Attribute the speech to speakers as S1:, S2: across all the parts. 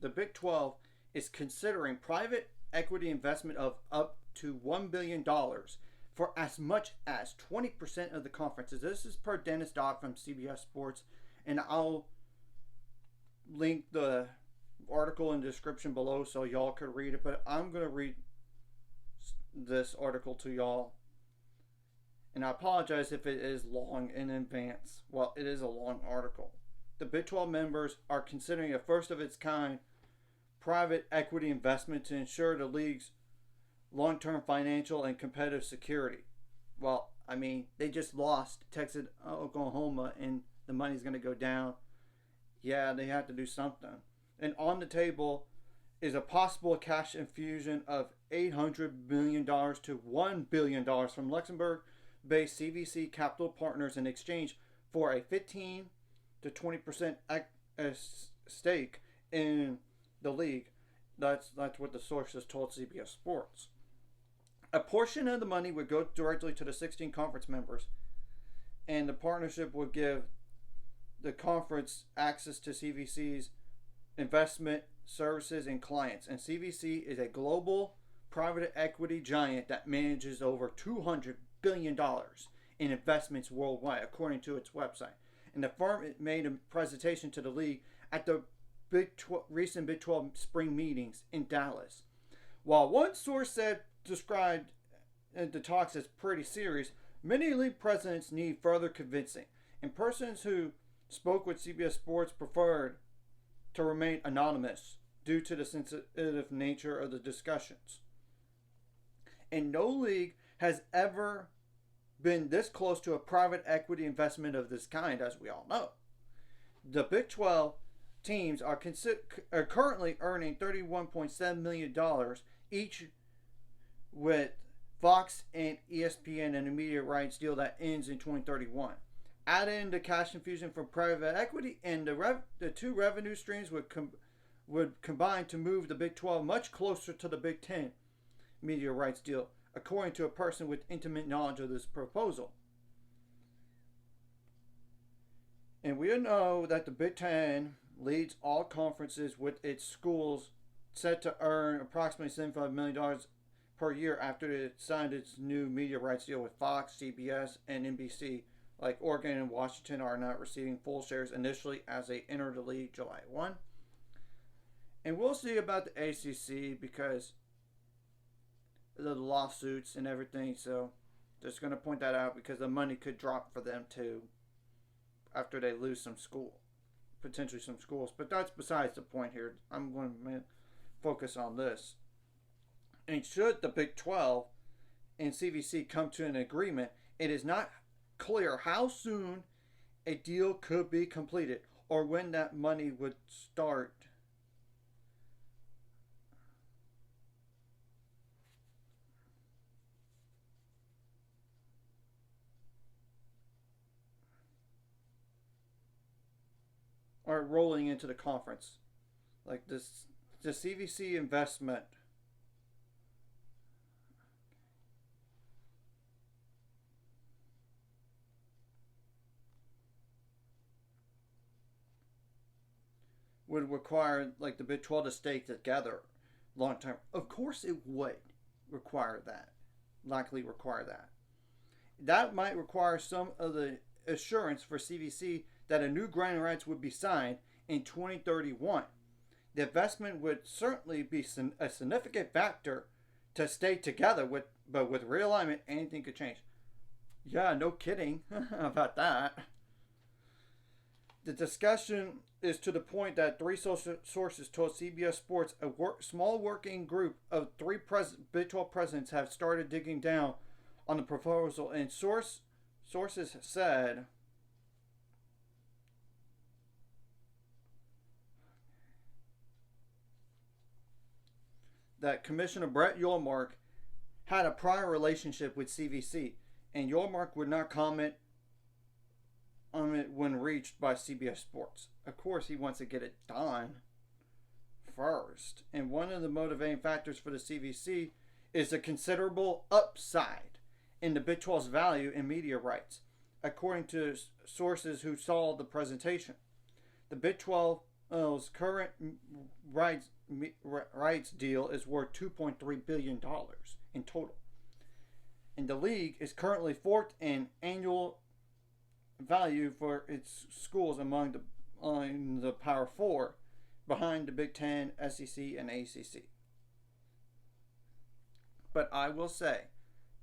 S1: The Big 12 is considering private equity investment of up to $1 billion for as much as 20% of the conferences. This is per Dennis Dodd from CBS Sports, and I'll link the article in the description below so y'all could read it. But I'm going to read this article to y'all, and I apologize if it is long in advance. Well, it is a long article. The Big 12 members are considering a first of its kind private equity investment to ensure the league's long-term financial and competitive security. Well, I mean, they just lost Texas, Oklahoma, and the money's going to go down. Yeah, they have to do something. And on the table is a possible cash infusion of $800 million to $1 billion from Luxembourg-based CVC Capital Partners in exchange for a 15 to 20% stake in the league. That's what the sources told CBS Sports. A portion of the money would go directly to the 16 conference members, and the partnership would give the conference access to CVC's investment services and clients. And CVC is a global private equity giant that manages over $200 billion in investments worldwide, according to its website. And the firm made a presentation to the league at the recent Big 12 spring meetings in Dallas. While one source described the talks as pretty serious, many league presidents need further convincing, and persons who spoke with CBS Sports preferred to remain anonymous due to the sensitive nature of the discussions. And no league has ever been this close to a private equity investment of this kind, as we all know. The Big 12 teams are currently earning $31.7 million each, with Fox and ESPN and a media rights deal that ends in 2031. Add in the cash infusion from private equity, and the two revenue streams would combine to move the Big 12 much closer to the Big 10 media rights deal, according to a person with intimate knowledge of this proposal. And we know that the Big 10 leads all conferences, with its schools set to earn approximately $75 million per year after it signed its new media rights deal with Fox, CBS, and NBC. Like Oregon and Washington are not receiving full shares initially as they enter the league July 1. And we'll see about the ACC because of the lawsuits and everything. So just going to point that out because the money could drop for them too after they lose potentially some schools. But that's besides the point here. I'm going to focus on this. And should the Big 12 and CVC come to an agreement, it is not clear how soon a deal could be completed or when that money would start or rolling into the conference. Like this, the CVC investment would require like the Big 12 to stay together long term. Of course it would require that. Likely require that. That might require some of the assurance for CVC that a new grant rights would be signed in 2031. The investment would certainly be a significant factor to stay together, but with realignment, anything could change. Yeah, no kidding about that. The discussion is to the point that three sources told CBS Sports a small working group of three Big 12 presidents have started digging down on the proposal, and sources said that Commissioner Brett Yormark had a prior relationship with CVC, and Yormark would not comment on it when reached by CBS Sports. Of course, he wants to get it done first. And one of the motivating factors for the CVC is a considerable upside in the Big 12's value in media rights, according to sources who saw the presentation. The Big 12 current rights deal is worth $2.3 billion in total. And the league is currently fourth in annual value for its schools among the Power Four, behind the Big Ten, SEC, and ACC. But I will say,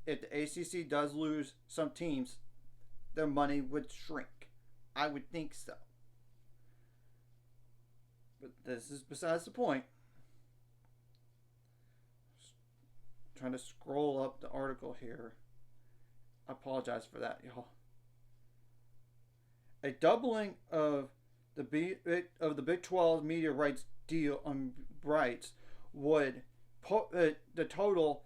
S1: if the ACC does lose some teams, their money would shrink. I would think so. But this is besides the point. Trying to scroll up the article here. I apologize for that, y'all. A doubling of the Big 12 media rights deal rights would put the total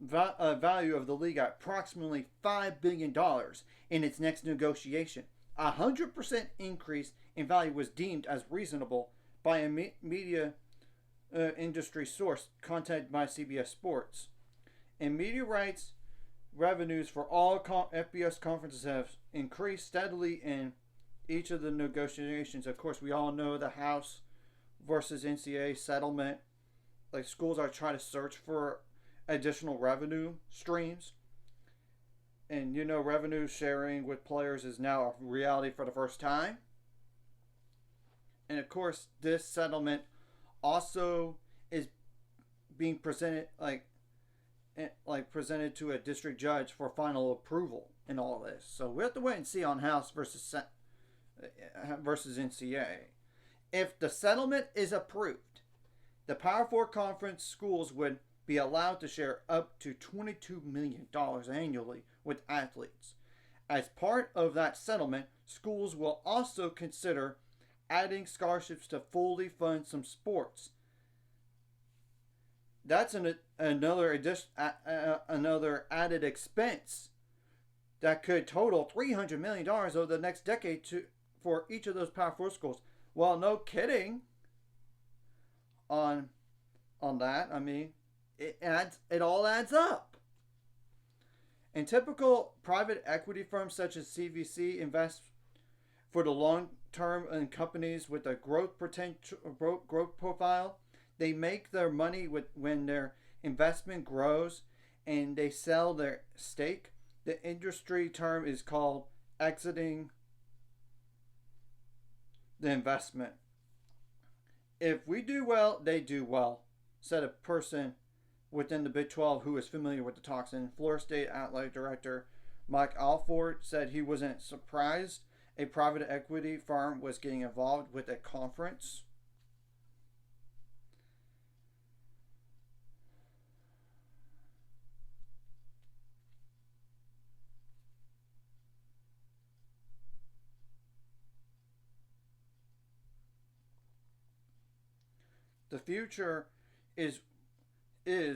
S1: value of the league at approximately $5 billion in its next negotiation. 100% increase in value was deemed as reasonable by a media industry source contacted by CBS Sports. And media rights revenues for all FBS conferences have increased steadily in each of the negotiations. Of course, we all know the House versus NCAA settlement. Like, schools are trying to search for additional revenue streams. And you know, revenue sharing with players is now a reality for the first time. And of course, this settlement also is being presented presented to a district judge for final approval in all this. So we have to wait and see on House versus NCAA. If the settlement is approved, the Power Four conference schools would be allowed to share up to $22 million annually with athletes. As part of that settlement, schools will also consider adding scholarships to fully fund some sports. That's another added expense that could total $300 million over the next decade for each of those Power Four schools. Well, no kidding on that. I mean, it all adds up. And typical private equity firms such as CVC invest for the long term in companies with a growth profile. They make their money when their investment grows and they sell their stake. The industry term is called exiting the investment. If we do well, they do well, said a person within the Big 12 who is familiar with the talks. And Florida State Athletic Director Mike Alford said he wasn't surprised a private equity firm was getting involved with a conference. The future is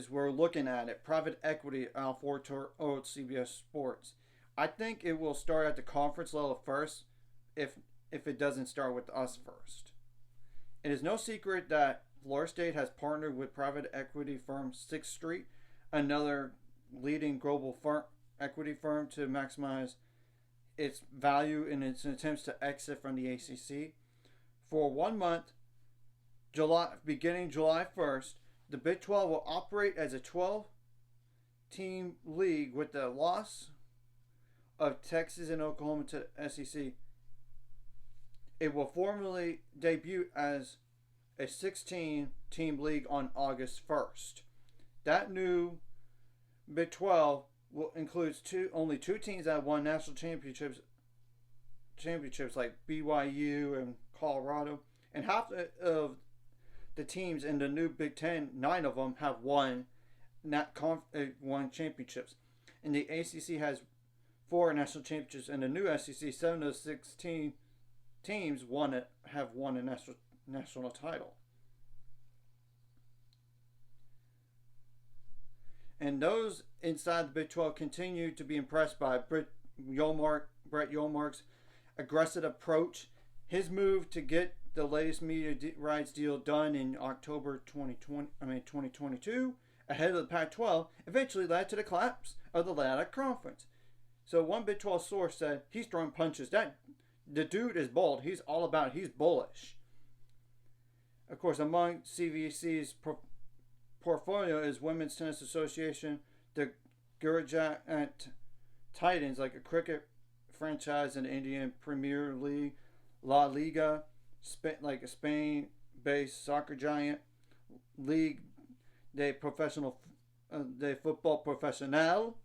S1: we're looking at it. Private equity, Alford told CBS Sports. I think it will start at the conference level first, if it doesn't start with us first. It is no secret that Florida State has partnered with private equity firm Sixth Street, another leading global equity firm, to maximize its value in its attempts to exit from the ACC. For 1 month, beginning July 1st, the Big 12 will operate as a 12-team league with the loss of Texas and Oklahoma to the SEC. It will formally debut as a 16-team league on August 1st. That new Big 12 will include only two teams that have won national championships like BYU and Colorado, and half of the teams in the new Big Ten, 9 of them have won championships. And the ACC has 4 national championships, and the new SEC, 7 of 16 teams have won a national title. And those inside the Big 12 continue to be impressed by Brett Yormark's aggressive approach. His move to get the latest media rights deal done in October 2022, ahead of the Pac-12, eventually led to the collapse of the Atlantic Conference. So one Big 12 source said he's throwing punches. The dude is bold. He's bullish. Of course, among CVC's portfolio is Women's Tennis Association, the Gujarat Titans, like a cricket franchise in the Indian Premier League, La Liga, like a Spain-based soccer giant, League de Football Professionnel,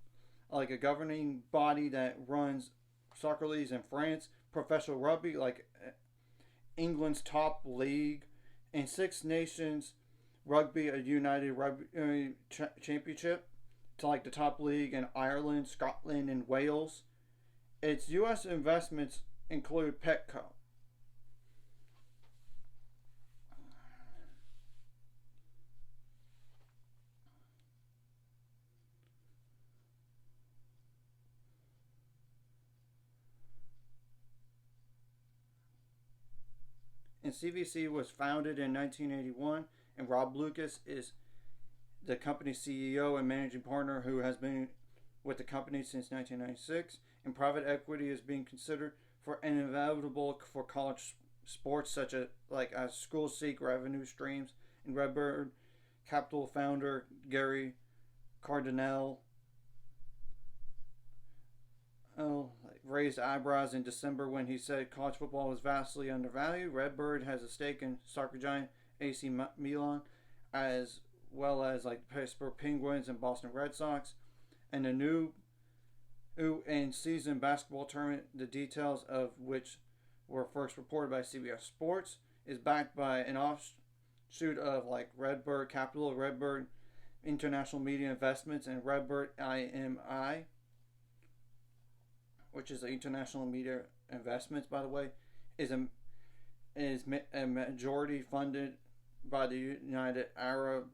S1: like a governing body that runs soccer leagues in France, professional rugby, like England's top league, and Six Nations Rugby, a United Rugby Championship, to like the top league in Ireland, Scotland, and Wales. Its U.S. investments include Petco. And CVC was founded in 1981, and Rob Lucas is the company's CEO and managing partner who has been with the company since 1996. And private equity is being considered for an inevitable for college sports, such as schools seek revenue streams. And Redbird Capital founder Gary Cardinale raised eyebrows in December when he said college football was vastly undervalued. Redbird has a stake in soccer giant AC Milan, as well as like Pittsburgh Penguins and Boston Red Sox, and the new in-season basketball tournament, the details of which were first reported by CBS Sports, is backed by an offshoot of like Redbird Capital, Redbird International Media Investments, and Redbird IMI, which is the International Media Investments, by the way, is a majority funded by the United Arab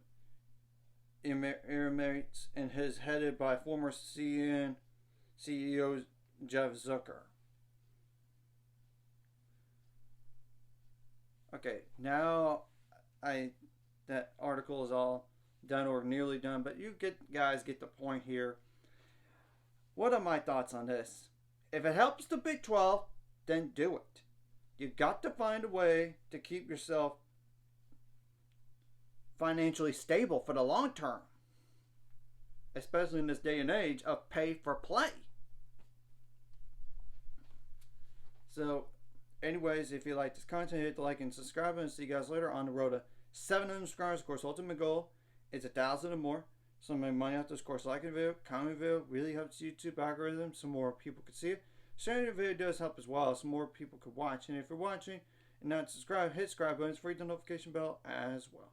S1: Emirates and is headed by former CNN CEO Jeff Zucker. Okay, now that article is all done or nearly done, but you guys get the point here. What are my thoughts on this? If it helps the Big 12, then do it. You've got to find a way to keep yourself financially stable for the long term, especially in this day and age of pay for play. So, anyways, if you like this content, hit the like and subscribe, and see you guys later on the road to 700 subscribers. Of course, ultimate goal is 1,000 or more. So my money out this course, liking the video, commenting the video, really helps YouTube algorithm so more people can see it. Sharing the video does help as well, so more people could watch. And if you're watching and not subscribed, hit subscribe button for the notification bell as well.